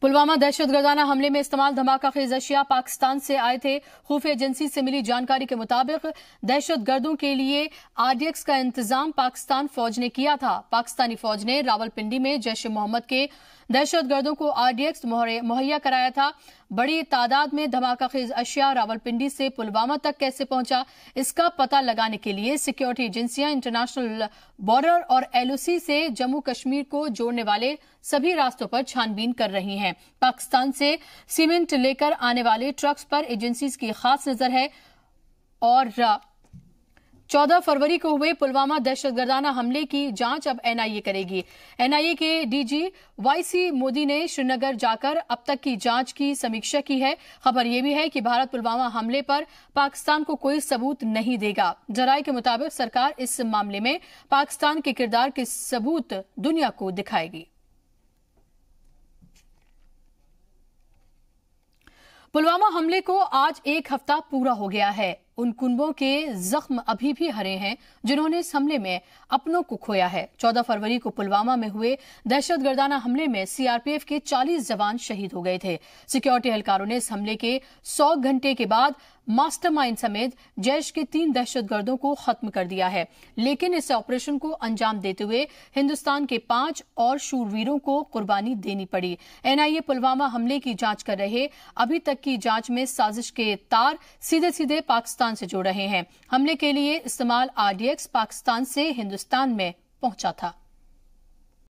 पुलवामा दहशतगर्दाना हमले में इस्तेमाल धमाकाखेज अशिया पाकिस्तान से आए थे। खुफिया एजेंसी से मिली जानकारी के मुताबिक दहशतगर्दों के लिए आरडीएक्स का इंतजाम पाकिस्तान फौज ने किया था। पाकिस्तानी फौज ने रावलपिंडी में जैश ए मोहम्मद के दहशतगर्दों को आरडीएक्स मुहैया कराया था। बड़ी तादाद में धमाकाखेज अशिया रावलपिंडी से पुलवामा तक कैसे पहुंचा, इसका पता लगाने के लिए सिक्योरिटी एजेंसियां इंटरनेशनल बॉर्डर और एलओसी से जम्मू कश्मीर को जोड़ने वाले सभी रास्तों पर छानबीन कर रही हैं। पाकिस्तान से सीमेंट लेकर आने वाले ट्रक्स पर एजेंसीज की खास नजर है और 14 फरवरी को हुए पुलवामा दहशतगर्दाना हमले की जांच अब एनआईए करेगी। एनआईए के डीजी वाईसी मोदी ने श्रीनगर जाकर अब तक की जांच की समीक्षा की है। खबर यह भी है कि भारत पुलवामा हमले पर पाकिस्तान को कोई सबूत नहीं देगा। जराये के मुताबिक सरकार इस मामले में पाकिस्तान के किरदार के सबूत दुनिया को दिखाएगी। पुलवामा हमले को आज एक हफ्ता पूरा हो गया है। उन कुनबों के जख्म अभी भी हरे हैं जिन्होंने इस हमले में अपनों को खोया है। 14 फरवरी को पुलवामा में हुए दहशतगर्दाना हमले में सीआरपीएफ के 40 जवान शहीद हो गए थे। सिक्योरिटी एहलकारों ने इस हमले के 100 घंटे के बाद मास्टरमाइंड समेत जैश के 3 दहशतगर्दों को खत्म कर दिया है, लेकिन इस ऑपरेशन को अंजाम देते हुए हिंदुस्तान के 5 और शूरवीरों को कुर्बानी देनी पड़ी। एनआईए पुलवामा हमले की जांच कर रहे अभी तक की जांच में साजिश के तार सीधे सीधे पाकिस्तान से जुड़ रहे हैं। हमले के लिए इस्तेमाल आरडीएक्स पाकिस्तान से हिंदुस्तान में पहुंचा था।